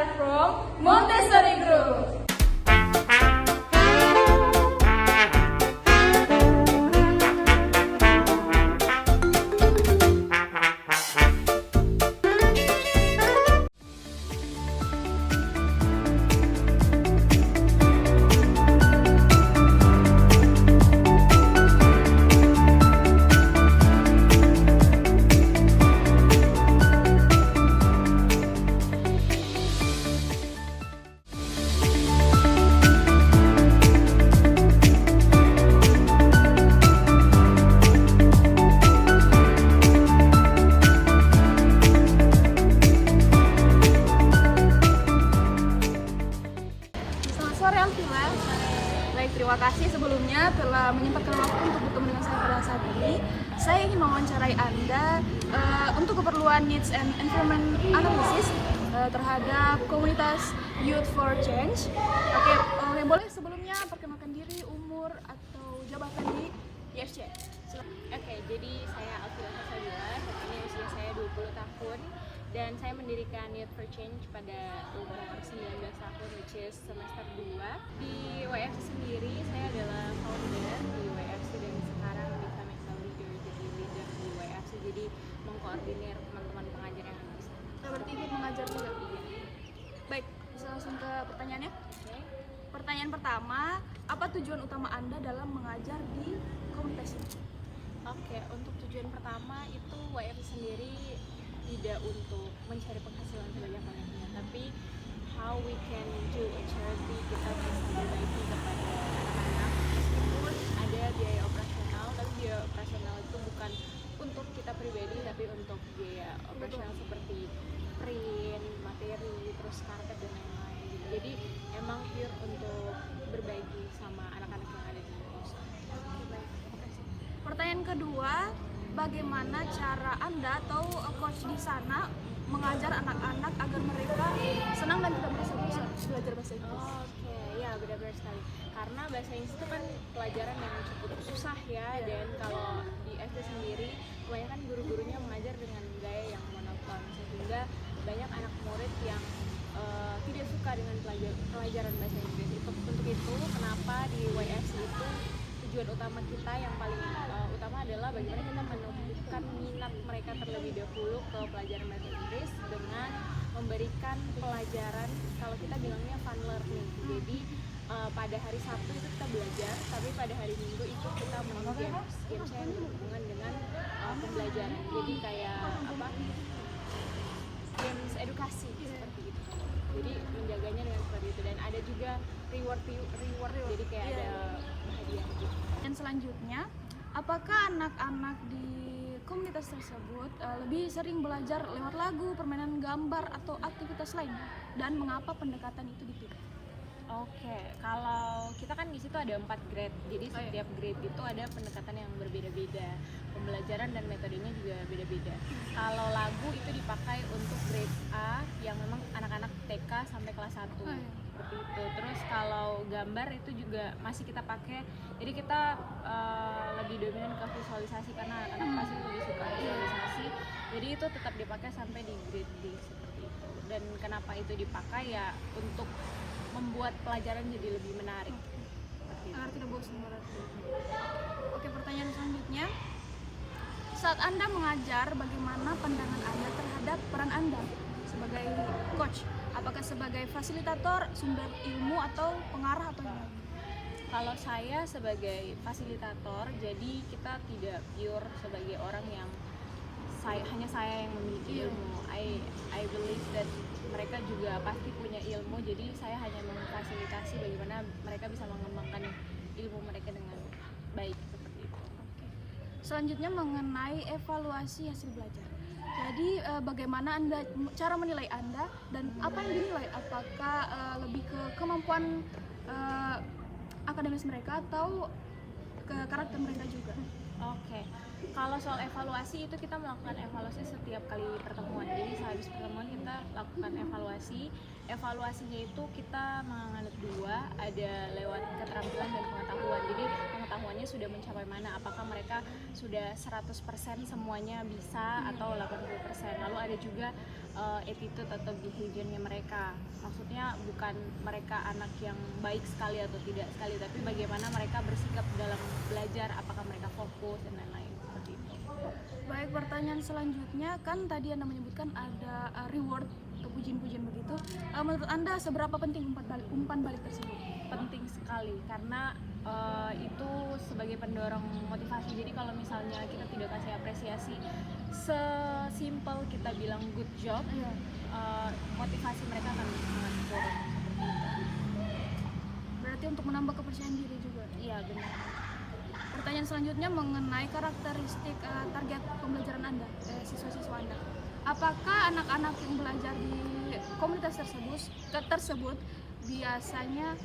are from Montessori Group. Terima kasih sebelumnya telah menyempatkan waktu untuk bertemu dengan saya pada saat ini. Saya ingin mewawancarai Anda untuk keperluan needs and environment analysis terhadap komunitas Youth for Change. Oke, boleh sebelumnya perkenalkan diri, umur atau jabatan di YFC. Oke, jadi saya Alfira Fasabila, saat ini usia saya 20 tahun dan saya mendirikan Youth for Change pada umur 19 tahun, which is semester 2. Di YFC sendiri, saya adalah founder di YFC dan sekarang bisa mental leader, jadi leader di YFC, jadi mengkoordinir teman-teman pengajar yang ada di sana. Berarti ikut mengajar juga? Baik, bisa langsung ke pertanyaannya? Oke. Pertanyaan pertama, apa tujuan utama Anda dalam mengajar di komunitas ini? Oke, untuk tujuan pertama itu YFC sendiri tidak untuk mencari penghasilan sebanyak-banyaknya, tapi how we can do a charity, kita bisa berbagi kepada anak-anak meskipun ada biaya operasional, tapi biaya operasional itu bukan untuk kita pribadi tapi untuk biaya operasional seperti print, materi, terus karpet dan lain-lain gitu. Jadi emang pure untuk berbagi sama anak-anak yang ada di Indonesia. Oke, baik. Pertanyaan kedua, bagaimana cara Anda atau coach di sana mengajar anak-anak agar mereka senang dan tidak merasa bosan belajar bahasa Inggris? Oke, ya benar-benar sekali. Karena bahasa Inggris itu kan pelajaran yang cukup susah ya, dan kalau di SD sendiri kebanyakan guru-gurunya mengajar dengan gaya yang monoton sehingga banyak anak murid yang tidak suka dengan pelajaran bahasa Inggris. Untuk itu kenapa di YFC itu tujuan utama kita yang paling utama adalah bagaimana kita menumbuhkan minat mereka terlebih dahulu ke pelajaran bahasa Inggris dengan memberikan pelajaran, kalau kita bilangnya fun learning. Jadi pada hari Sabtu itu kita belajar, tapi pada hari Minggu itu kita main games yang berhubungan dengan pembelajaran. Jadi kayak apa? Games edukasi seperti itu. Jadi menjaganya dengan seperti itu, dan ada juga reward jadi kayak ada hadiah gitu. Dan selanjutnya, apakah anak-anak di komunitas tersebut lebih sering belajar lewat lagu, permainan gambar, atau aktivitas lain? Dan mengapa pendekatan itu dipilih? Oke, kalau kita kan di situ ada 4 grade, jadi setiap grade itu ada pendekatan yang berbeda-beda, pembelajaran dan metodenya juga beda-beda. Kalau lagu itu dipakai untuk grade A yang memang anak-anak TK sampai kelas 1 seperti itu. Terus kalau gambar itu juga masih kita pakai, jadi kita lebih dominan ke visualisasi karena anak-anak pasti lebih suka visualisasi. Jadi itu tetap dipakai sampai di grade D seperti itu. Dan kenapa itu dipakai ya untuk membuat pelajaran jadi lebih menarik. Agar tidak bosan berarti. Oke, pertanyaan selanjutnya. Saat Anda mengajar, bagaimana pandangan Anda terhadap peran Anda sebagai coach? Apakah sebagai fasilitator, sumber ilmu, atau pengarah, atau yang lain? Kalau saya sebagai fasilitator, jadi kita tidak pure sebagai orang yang hanya saya yang memiliki ilmu. I believe that mereka juga pasti punya ilmu, jadi saya hanya memfasilitasi bagaimana mereka bisa mengembangkan ilmu mereka dengan baik seperti itu. Selanjutnya mengenai evaluasi hasil belajar. Jadi bagaimana cara menilai Anda dan apa yang dinilai? Apakah lebih ke kemampuan akademis mereka atau ke karakter mereka juga? Oke. Kalau soal evaluasi itu kita melakukan evaluasi setiap kali pertemuan. Jadi sehabis pertemuan kita lakukan evaluasi. Evaluasinya itu kita menganut 2, ada lewat keterampilan dan pengetahuan. Jadi pengetahuannya sudah mencapai mana, apakah mereka sudah 100% semuanya bisa atau 80%. Lalu ada juga attitude atau behaviornya mereka, maksudnya bukan mereka anak yang baik sekali atau tidak sekali, tapi bagaimana mereka bersikap dalam belajar, apakah mereka fokus dan lain-lain seperti itu. Baik, pertanyaan selanjutnya kan tadi Anda menyebutkan ada reward atau pujian-pujian begitu. Menurut Anda seberapa penting umpan balik tersebut? Penting sekali karena itu sebagai pendorong motivasi. Jadi kalau misalnya kita tidak kasih apresiasi, sesimpel kita bilang good job, motivasi mereka akan sangat turun. Berarti untuk menambah kepercayaan diri juga. Iya, benar. Pertanyaan selanjutnya mengenai karakteristik target pembelajaran Anda, siswa-siswa Anda. Apakah anak-anak yang belajar di komunitas tersebut biasanya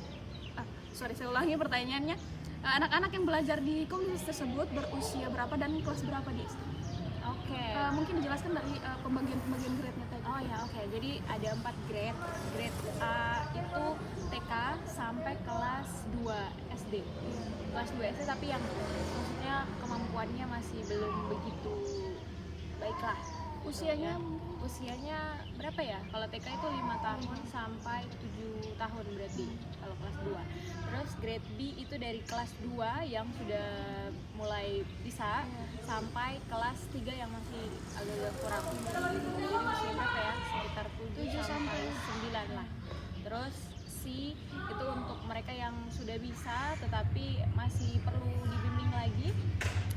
saya ulangi pertanyaannya. Anak-anak yang belajar di komunitas tersebut berusia berapa dan kelas berapa di SD? Oke. Mungkin dijelaskan dari pembagian grade-nya tadi. Oh ya, oke. Jadi ada 4 grade. Grade A itu TK sampai kelas 2 SD. Kelas 2 SD, tapi yang maksudnya kemampuannya masih belum begitu baiklah. Usianya berapa ya? Kalau TK itu 5 tahun sampai 7 tahun berarti kalau kelas 2. Terus grade B itu dari kelas 2 yang sudah mulai bisa sampai kelas 3 yang masih agak kurang. Jadi usia berapa ya? Sekitar 7 sampai 9 lah. Terus C itu untuk mereka yang sudah bisa tetapi masih perlu dibimbing lagi.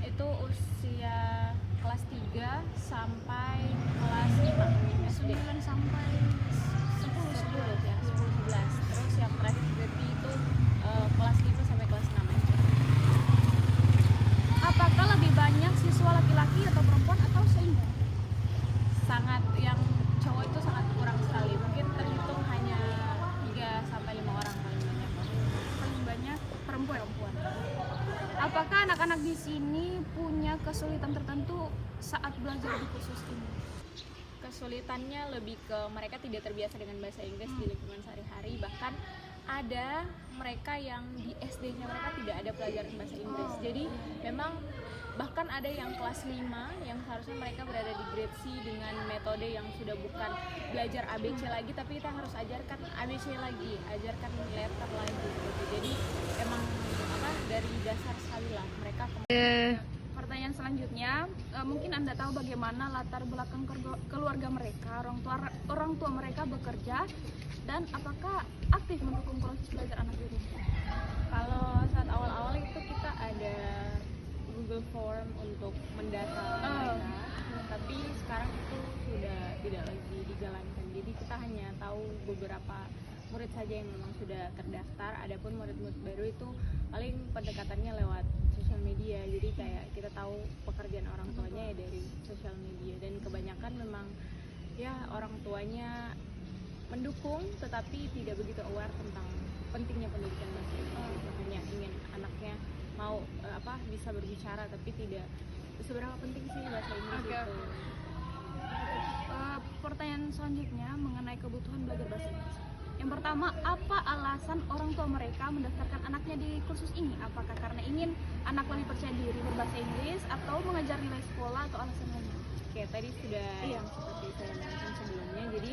Itu usia kelas 3 sampai kelas 5 SD. 9 sampai 10 ya, 10-11. Terus yang terakhir berarti itu kelas 5 sampai kelas 6 aja. Apakah lebih banyak siswa laki-laki atau perempuan atau seimbang? Sangat, yang cowok itu sangat kurang sekali. Mungkin terhitung hanya 3 sampai 5 orang paling banyak. Paling banyak perempuan. Apakah anak-anak di sini punya kesulitan tertentu saat belajar di kursus ini? Kesulitannya lebih ke mereka tidak terbiasa dengan bahasa Inggris di lingkungan sehari-hari. Bahkan ada mereka yang di SD-nya mereka tidak ada pelajaran bahasa Inggris. Jadi memang bahkan ada yang kelas 5 yang seharusnya mereka berada di grade C dengan metode yang sudah bukan belajar ABC lagi, tapi kita harus ajarkan ABC lagi, ajarkan letter lagi gitu. Jadi emang dari dasar sekali lah mereka. Pertanyaan selanjutnya, mungkin Anda tahu bagaimana latar belakang keluarga mereka, orang tua mereka bekerja, dan apakah aktif mendukung proses belajar anak di rumah? Kalau saat awal-awal itu kita ada Google Form untuk mendata mereka, tapi sekarang itu sudah tidak lagi dijalankan. Jadi kita hanya tahu beberapa murid saja yang memang sudah terdaftar. Adapun murid-murid baru itu paling pendekatannya lewat sosial media. Jadi kayak kita tahu pekerjaan orang tuanya ya dari sosial media, dan kebanyakan memang ya orang tuanya mendukung tetapi tidak begitu aware tentang pentingnya pendidikan bahasa Inggris. Hanya ingin anaknya mau bisa berbicara, tapi tidak seberapa penting sih bahasa Inggris itu. Pertanyaan selanjutnya mengenai kebutuhan belajar bahasa Inggris. Yang pertama, apa alasan orang tua mereka mendaftarkan anaknya di kursus ini? Apakah karena ingin anak lebih percaya diri berbahasa Inggris atau mengajar nilai sekolah atau alasan lainnya? Oke, tadi sudah yang seperti saya mention sebelumnya. Jadi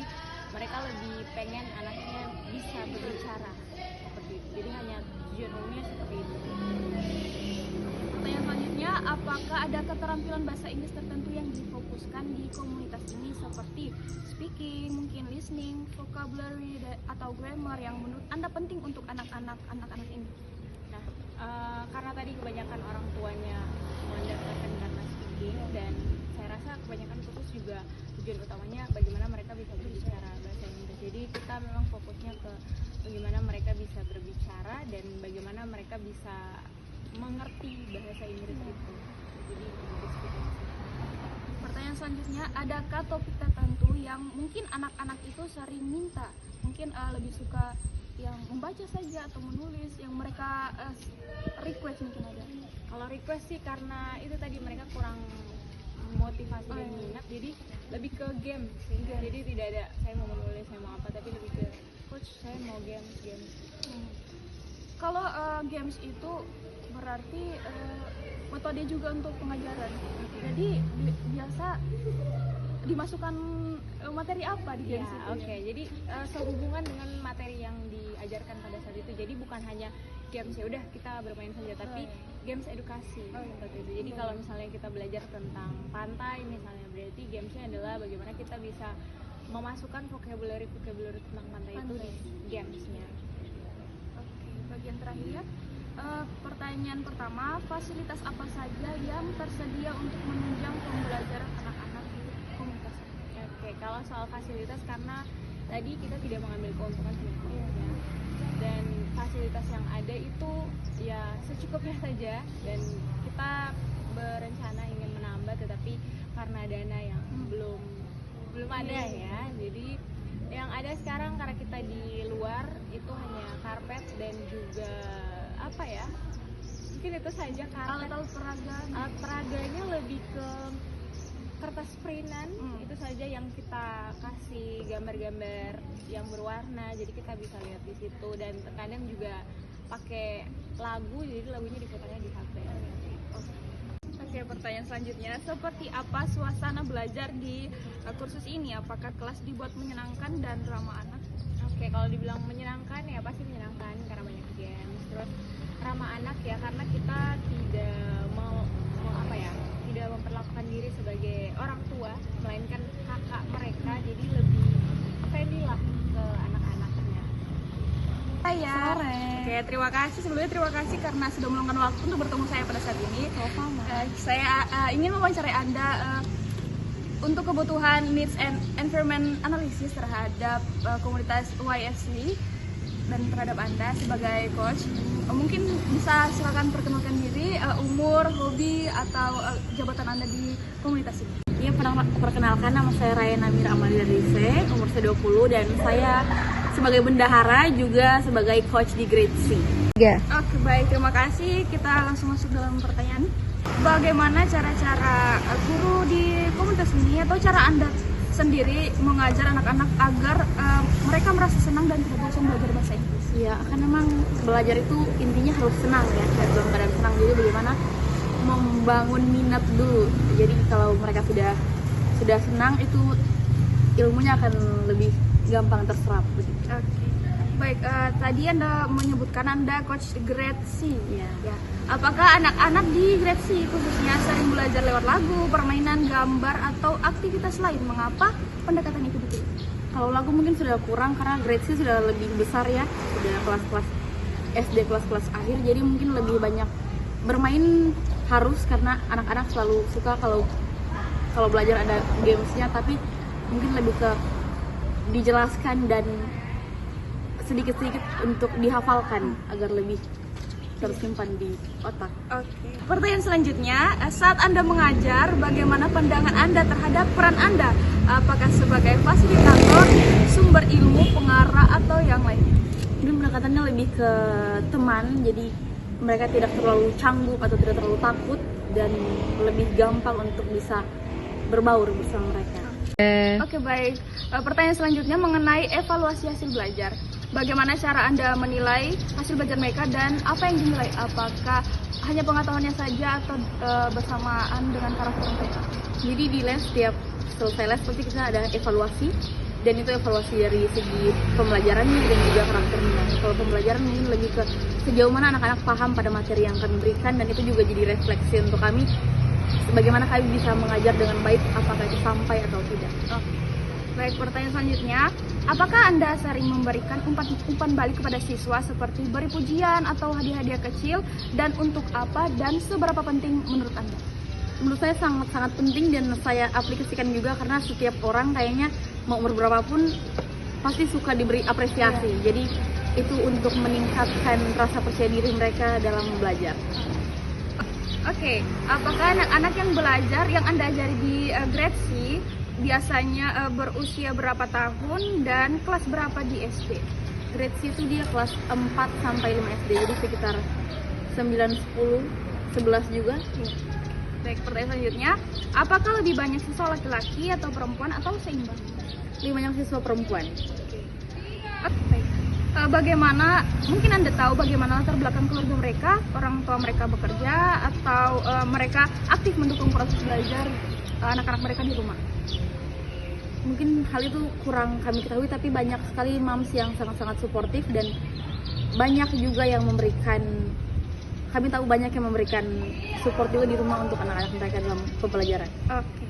mereka lebih pengen anaknya bisa berbicara seperti itu. Jadi hanya tujuan umumnya seperti itu. Pertanyaan selanjutnya, apakah ada keterampilan bahasa Inggris tertentu yang difokuskan di komunitas ini seperti speaking, mungkin listening, vocabulary, atau grammar yang menurut Anda penting untuk anak-anak ini? Nah, karena tadi kebanyakan orang tuanya mendaftarkan karena speaking, dan saya rasa kebanyakan kursus juga tujuan utamanya bagaimana mereka bisa berbicara bahasa Inggris. Jadi kita memang fokusnya ke bagaimana mereka bisa berbicara dan bagaimana mereka bisa mengerti bahasa Inggris itu. Jadi pertanyaan selanjutnya, adakah topik tertentu yang mungkin anak-anak itu sering minta? Mungkin lebih suka yang membaca saja atau menulis, yang mereka request mungkin ada? Kalau request sih karena itu tadi mereka kurang motivasi dan minat, jadi lebih ke game sih. Jadi tidak ada saya mau menulis, saya mau apa, tapi lebih ke coach saya mau games. Kalau games itu berarti metode juga untuk pengajaran. Jadi biasa dimasukkan materi apa di games itu? Oke. Jadi sehubungan dengan materi yang diajarkan pada saat itu. Jadi bukan hanya games ya udah kita bermain saja, tapi games edukasi seperti itu. Jadi kalau misalnya kita belajar tentang pantai misalnya, berarti gamesnya adalah bagaimana kita bisa memasukkan vocabulary tentang pantai itu di gamesnya. Oke, bagian terakhir ya. Pertanyaan pertama, fasilitas apa saja yang tersedia untuk menunjang pembelajaran anak-anak di komunitas? Oke, kalau soal fasilitas, karena tadi kita tidak mengambil keuntungan sebenarnya, dan fasilitas yang ada itu ya secukupnya saja, dan kita berencana ingin menambah, tetapi karena dana yang belum ada ya, jadi yang ada sekarang karena kita di luar itu hanya karpet dan juga apa ya, mungkin itu saja. Karpet, alat peraganya lebih ke kertas printan, itu saja yang kita kasih gambar-gambar yang berwarna, jadi kita bisa lihat di situ, dan terkadang juga pakai lagu, jadi lagunya diputarnya di HP. Oke, pertanyaan selanjutnya, seperti apa suasana belajar di kursus ini? Apakah kelas dibuat menyenangkan dan ramah anak? Oke, kalau dibilang menyenangkan ya pasti menyenangkan karena banyak games. Terus ramah anak ya karena kita tidak tidak memperlakukan diri sebagai orang tua, melainkan kakak mereka, jadi lebih friendly lah ke anak-anaknya. Oke, terima kasih. Sebelumnya terima kasih karena sudah meluangkan waktu untuk bertemu saya pada saat ini. Saya ingin mewawancarai Anda untuk kebutuhan needs and environment analysis terhadap komunitas YSC dan terhadap Anda sebagai coach. Mungkin bisa silakan perkenalkan diri, umur, hobi, atau jabatan Anda di komunitas ini. Ya, perkenalkan, nama saya Raya Namira Amalia Rise, umur saya 20 dan saya sebagai bendahara juga sebagai coach di grade C. Oke, baik, terima kasih. Kita langsung masuk dalam pertanyaan. Bagaimana cara-cara guru di komunitas ini atau cara Anda sendiri mengajar anak-anak agar mereka merasa senang dan tidak bosan belajar bahasa Inggris? Ya, kan memang belajar itu intinya harus senang ya, dalam keadaan senang. Jadi bagaimana membangun minat dulu. Jadi kalau mereka sudah senang, itu ilmunya akan lebih gampang terserap. Oke. Baik, tadi Anda menyebutkan Anda coach grade C. Ya. Apakah anak-anak di grade C khususnya sering belajar lewat lagu, permainan, gambar, atau aktivitas lain? Mengapa pendekatan itu dipilih? Kalau lagu mungkin sudah kurang karena grade C sudah lebih besar ya, sudah kelas-kelas SD, kelas-kelas akhir, jadi mungkin lebih banyak bermain harus karena anak-anak selalu suka kalau belajar ada gamesnya, tapi mungkin lebih ke dijelaskan dan sedikit-sedikit untuk dihafalkan agar lebih tersimpan di otak. Oke. Pertanyaan selanjutnya, saat Anda mengajar, bagaimana pandangan Anda terhadap peran Anda? Apakah sebagai fasilitator, sumber ilmu, pengarah, atau yang lain? Ini pendekatannya lebih ke teman, jadi mereka tidak terlalu canggung atau tidak terlalu takut dan lebih gampang untuk bisa berbaur bersama mereka. Oke, baik. Pertanyaan selanjutnya mengenai evaluasi hasil belajar. Bagaimana cara Anda menilai hasil belajar mereka dan apa yang dinilai? Apakah hanya pengetahuannya saja atau bersamaan dengan karakter mereka? Jadi di les, setiap selesai les pasti kita ada evaluasi, dan itu evaluasi dari segi pembelajarannya dan juga karakternya. Kalau pembelajaran mungkin lebih ke sejauh mana anak-anak paham pada materi yang kami berikan, dan itu juga jadi refleksi untuk kami bagaimana kami bisa mengajar dengan baik, apakah itu sampai atau tidak. Baik, pertanyaan selanjutnya, apakah Anda sering memberikan umpan balik kepada siswa seperti beri pujian atau hadiah-hadiah kecil, dan untuk apa dan seberapa penting menurut Anda? Menurut saya sangat-sangat penting dan saya aplikasikan juga karena setiap orang kayaknya mau umur berapapun pasti suka diberi apresiasi. Jadi itu untuk meningkatkan rasa percaya diri mereka dalam belajar. Oke, apakah anak-anak yang belajar yang Anda ajari di grade C biasanya berusia berapa tahun dan kelas berapa di SD? Grade C itu dia kelas 4 sampai 5 SD, jadi sekitar 9, 10, 11 juga. Baik, pertanyaan selanjutnya, apakah lebih banyak siswa laki-laki atau perempuan atau seimbang? Lebih banyak siswa perempuan. Baik. bagaimana, mungkin Anda tahu bagaimana latar belakang keluarga mereka, orang tua mereka bekerja, atau mereka aktif mendukung proses belajar anak-anak mereka di rumah. Mungkin hal itu kurang kami ketahui, tapi banyak sekali moms yang sangat-sangat suportif dan banyak juga yang memberikan, kami tahu banyak yang memberikan support juga di rumah untuk anak-anak mereka dalam pembelajaran. Oke.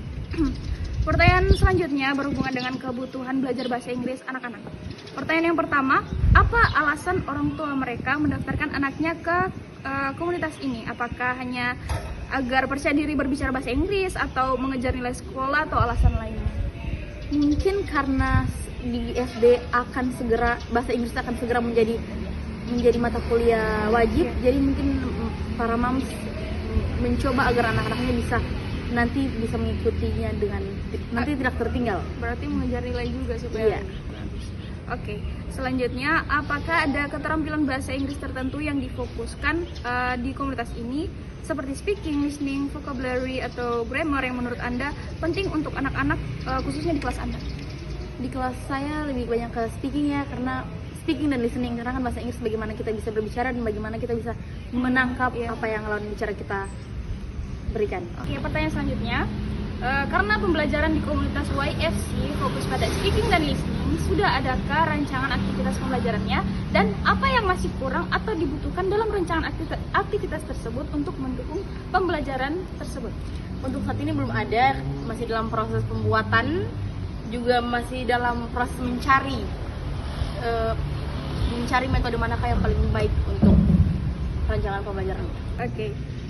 Pertanyaan selanjutnya berhubungan dengan kebutuhan belajar bahasa Inggris anak-anak. Pertanyaan yang pertama, apa alasan orang tua mereka mendaftarkan anaknya ke komunitas ini? Apakah hanya agar percaya diri berbicara bahasa Inggris, atau mengejar nilai sekolah, atau alasan lainnya? Mungkin karena di SD akan segera bahasa Inggris akan segera menjadi mata kuliah wajib, jadi mungkin para moms mencoba agar anak-anaknya nanti bisa mengikutinya dengan nanti tidak tertinggal. Berarti mengejar nilai juga supaya Iya. bagus. Oke, selanjutnya, apakah ada keterampilan bahasa Inggris tertentu yang difokuskan di komunitas ini, seperti speaking, listening, vocabulary, atau grammar yang menurut Anda penting untuk anak-anak, khususnya di kelas Anda? Di kelas saya lebih banyak ke speaking ya, karena speaking dan listening, karena kan bahasa Inggris bagaimana kita bisa berbicara dan bagaimana kita bisa menangkap apa yang lawan bicara kita berikan. Oke, pertanyaan selanjutnya, karena pembelajaran di komunitas YFC fokus pada speaking dan listening, sudah adakah rancangan aktivitas pembelajarannya, dan apa yang masih kurang atau dibutuhkan dalam rancangan aktivitas tersebut untuk mendukung pembelajaran tersebut? Untuk saat ini belum ada, masih dalam proses pembuatan, juga masih dalam proses mencari metode manakah yang paling baik untuk rancangan pembelajaran.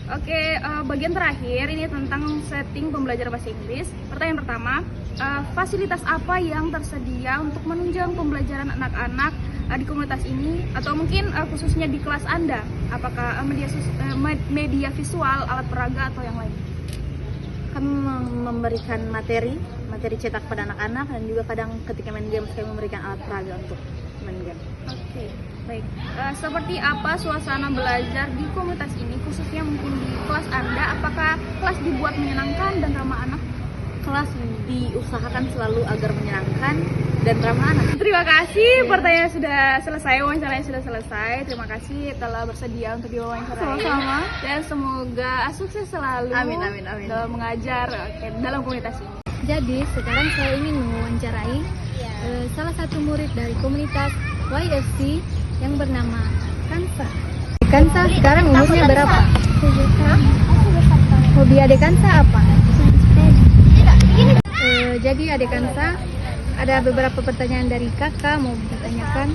Oke, bagian terakhir ini tentang setting pembelajaran bahasa Inggris. Pertanyaan pertama, fasilitas apa yang tersedia untuk menunjang pembelajaran anak-anak di komunitas ini, atau mungkin khususnya di kelas Anda? Apakah media visual, alat peraga, atau yang lain? Kami memberikan materi cetak pada anak-anak, dan juga kadang ketika main game kami memberikan alat peraga untuk main game. Oke, baik. Seperti apa suasana belajar di komunitas ini, khususnya mungkin di kelas Anda? Apakah kelas dibuat menyenangkan dan ramah anak? Kelas diusahakan selalu agar menyenangkan dan ramah anak. Terima kasih, pertanyaan sudah selesai, wawancaranya sudah selesai. Terima kasih telah bersedia untuk diwawancarai. Sama-sama. Dan semoga sukses selalu Amin. dalam mengajar dalam komunitas ini. Jadi sekarang saya ingin mewawancarai salah satu murid dari komunitas YFC yang bernama Kansa. Kansa sekarang umurnya berapa? 7 tahun. Hobi Adek Kansa apa? Jadi Adek Kansa, ada beberapa pertanyaan dari kakak mau ditanyakan.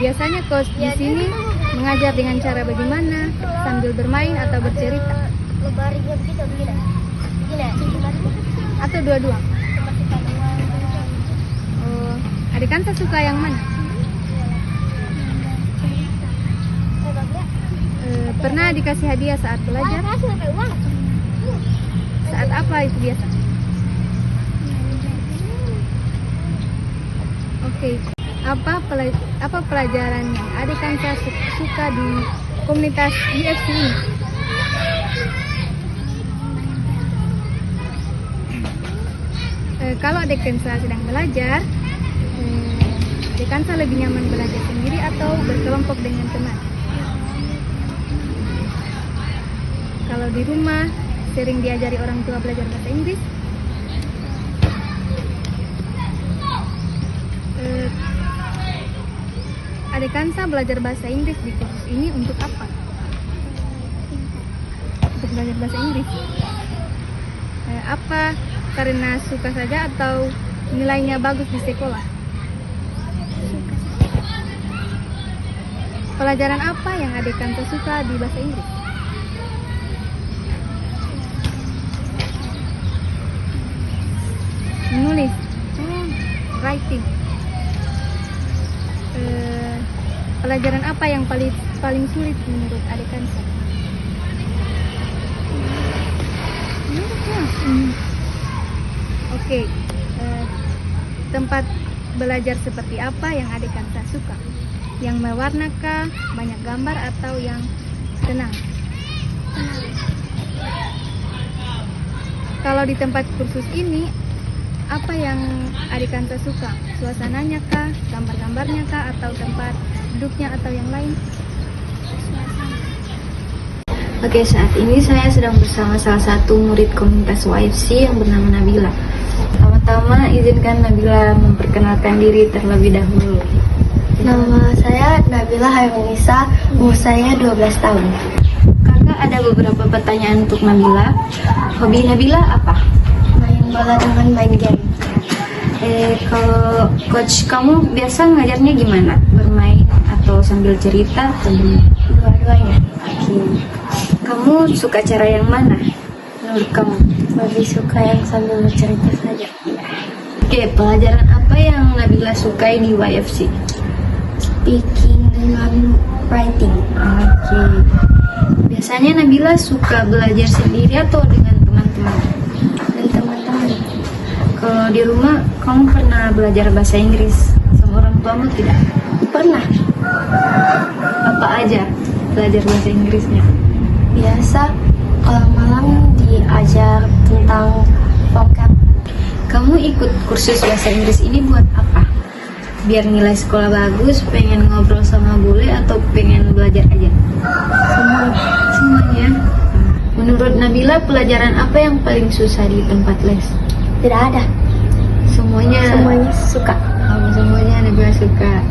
Biasanya coach di sini mengajar dengan cara bagaimana? Sambil bermain atau bercerita? Atau dua-dua? Adek Kansa suka yang mana? Pernah dikasih hadiah saat belajar? Saat apa itu biasa? Oke. Apa pelajaran yang Adek Kansa suka di komunitas YFC ini? Kalau Adek Kansa sedang belajar, Adek Kansa lebih nyaman belajar sendiri atau berkelompok dengan teman? Kalau di rumah sering diajari orang tua belajar bahasa Inggris, Adek Kansa belajar bahasa Inggris di kursus ini untuk apa? Untuk belajar bahasa Inggris. Apa karena suka saja atau nilainya bagus di sekolah? Pelajaran apa yang Adek Kansa suka di bahasa Inggris? Menulis, writing. Pelajaran apa yang paling sulit menurut Adek Kansa? Oke. Tempat belajar seperti apa yang Adek Kansa suka? Yang mewarnakan, banyak gambar, atau yang tenang? Kalau di tempat kursus ini, apa yang adik Kansa suka? Suasananya kah, gambar-gambarnya kah, atau tempat duduknya, atau yang lain? Oke, saat ini saya sedang bersama salah satu murid komunitas YFC yang bernama Nabila. Pertama-tama izinkan Nabila memperkenalkan diri terlebih dahulu. Nama saya Nabila Hairunisa, umur saya 12 tahun. Kakak ada beberapa pertanyaan untuk Nabila. Hobi Nabila apa? Main bola dengan main game. Kalau coach kamu biasa ngajarnya gimana? Bermain atau sambil cerita atau gimana? Dua-duanya. Oke. Kamu suka cara yang mana menurut kamu? Lebih suka yang sambil bercerita saja. Oke, pelajaran apa yang Nabila sukai di YFC? Speaking dengan writing. Oke. Biasanya Nabila suka belajar sendiri atau dengan teman-teman? Dan teman-teman. Kalau di rumah, kamu pernah belajar bahasa Inggris sama orang tuamu tidak? Pernah. Apa aja belajar bahasa Inggrisnya? Biasa kalau malam diajar tentang vocab. Kamu ikut kursus bahasa Inggris ini buat apa? Biar nilai sekolah bagus, pengen ngobrol sama bule, atau pengen belajar aja? Semuanya. Menurut Nabila, pelajaran apa yang paling susah di tempat les? Tidak ada. Semuanya suka. Semuanya Nabila suka.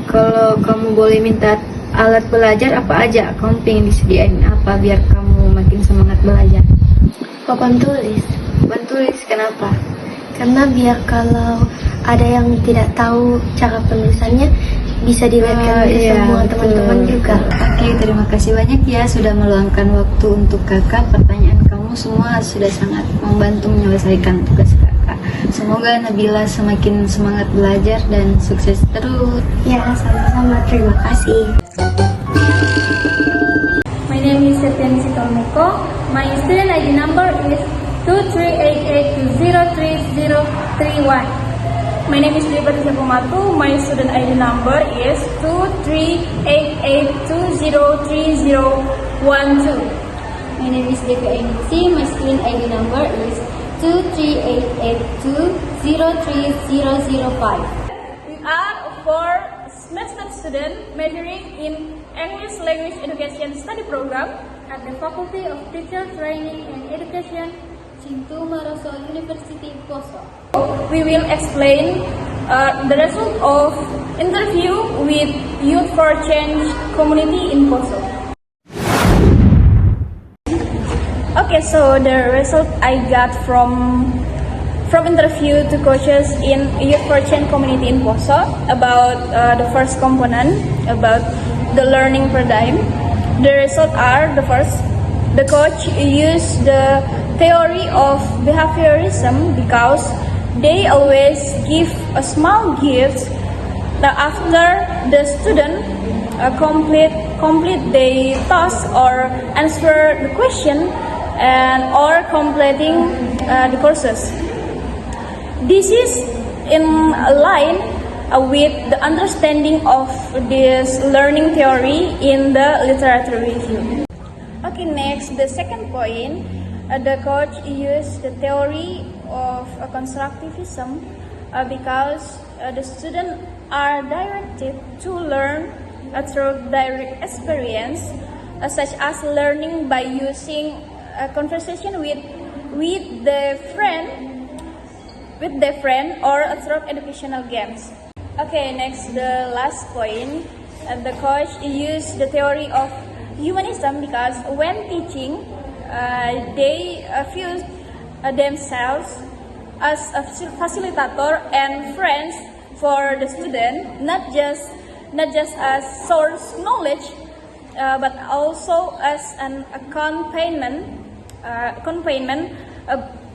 Kalau kamu boleh minta alat belajar apa aja, kamu pengen disediain apa biar kamu makin semangat belajar? Papan tulis. Papan tulis, kenapa? Karena biar kalau ada yang tidak tahu cara penulisannya bisa dilihatkan ke semua teman-teman juga. Oke, terima kasih banyak ya sudah meluangkan waktu untuk kakak. Pertanyaan kamu semua sudah sangat membantu menyelesaikan tugas kakak. Semoga Nabila semakin semangat belajar dan sukses terus. Ya, sama-sama. Terima kasih. My name is Septiani Sitomeko. My student ID number is 2388203031. My name is Liberty Sepumatu. My student ID number is 2388203012. My name is Devi Ainisi. My student ID number is 23882030005. We are four semester students majoring in English Language Education Study Program At the Faculty of Teacher Training and Education, Chintu Maroso University, Poso. We will explain the result of interview with Youth for Change community in Poso. Okay, so the result I got from interview to coaches in Youth for Change community in Poso about the first component about the learning paradigm. The results are the first, the coach used the theory of behaviorism because they always give a small gift after the student complete the task or answer the question and or completing the courses. This is in line with the understanding of this learning theory in the literature review. Okay, next, the second point, the coach used the theory of constructivism because the students are directed to learn through direct experience, such as learning by using a conversation with the friend or through educational games. Okay, next, the last point, the coach used the theory of humanism because when teaching, they view themselves as a facilitator and friends for the student, not just as source knowledge, but also as an accompaniment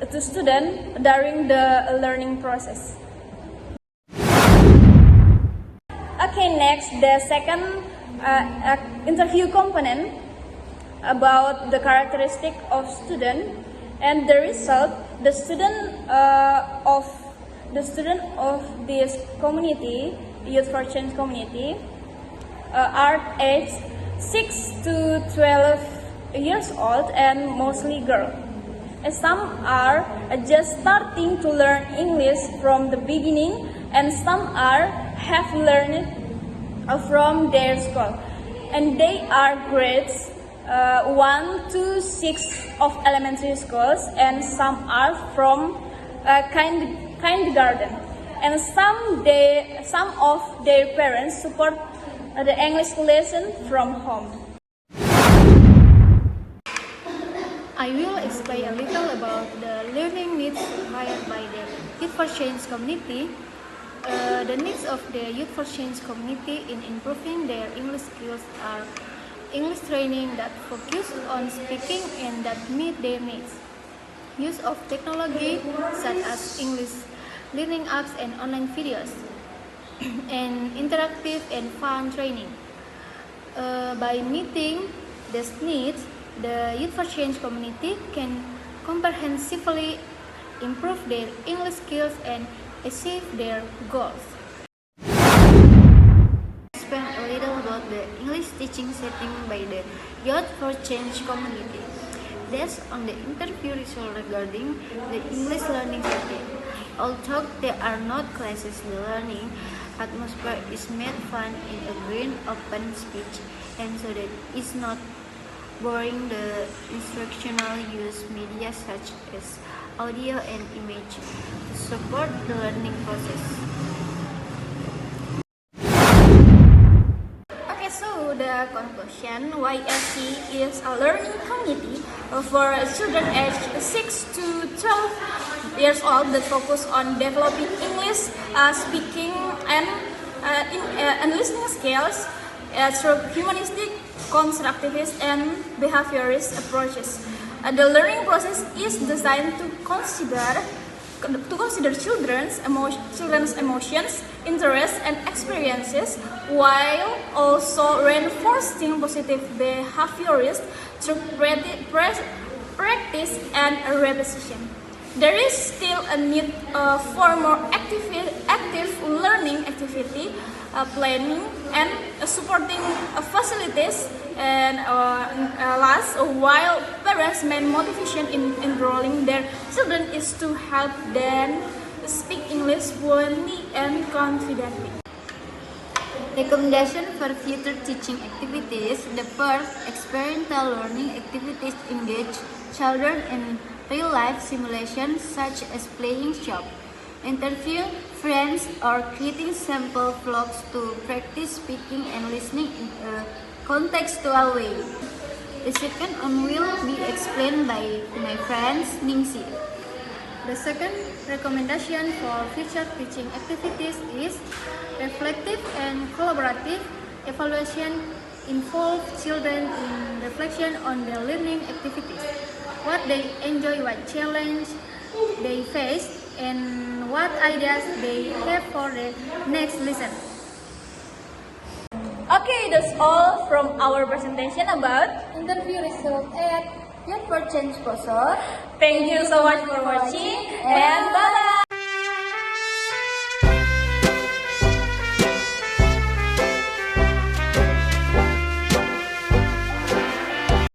to student during the learning process. Okay, next, the second interview component about the characteristic of student and the result. The student of this community, Youth for Change community, are aged 6 to 12 years old and mostly girl. Some are just starting to learn English from the beginning, and some have learned from their school. And they are grades 1 to 6 of elementary schools, and some are from kindergarten. And some of their parents support the English lesson from home. I will explain a little about the learning needs required by the Youth for Change community. The needs of the Youth for Change community in improving their English skills are English training that focus on speaking and that meet their needs. Use of technology such as English learning apps and online videos, and interactive and fun training. By meeting these needs, the Youth for Change community can comprehensively improve their English skills and achieve their goals. Explain a little about the English teaching setting by the Youth for Change community. Based on the interview result regarding the English learning setting, although there are not classes, the learning atmosphere is made fun in a green, open speech, and so that it's not boring. The instructional use media such as audio and image to support the learning process. Okay, so the conclusion, YFC is a learning community for children aged 6 to 12 years old that focus on developing English speaking and listening skills through humanistic, constructivist, and behaviorist approaches. The learning process is designed to consider children's emotions, interests, and experiences, while also reinforcing positive behaviors through practice and repetition. There is still a need for more active learning activity, planning, and supporting facilities. And last, while parents' main motivation in enrolling their children is to help them speak English fluently and confidently. Recommendation for future teaching activities. The first, experiential learning activities engage children in real-life simulations such as playing shop, interview friends, or creating sample vlogs to practice speaking and listening in a contextual way. The second one will be explained by my friend Ningsi. The second recommendation for future teaching activities is reflective and collaborative evaluation. Involve children in reflection on their learning activities, what they enjoy, what challenge they face, and what ideas they have for the next lesson. Okay, that's all from our presentation about Interview result at Youth for Change Poso. Thank you so much for watching, and bye.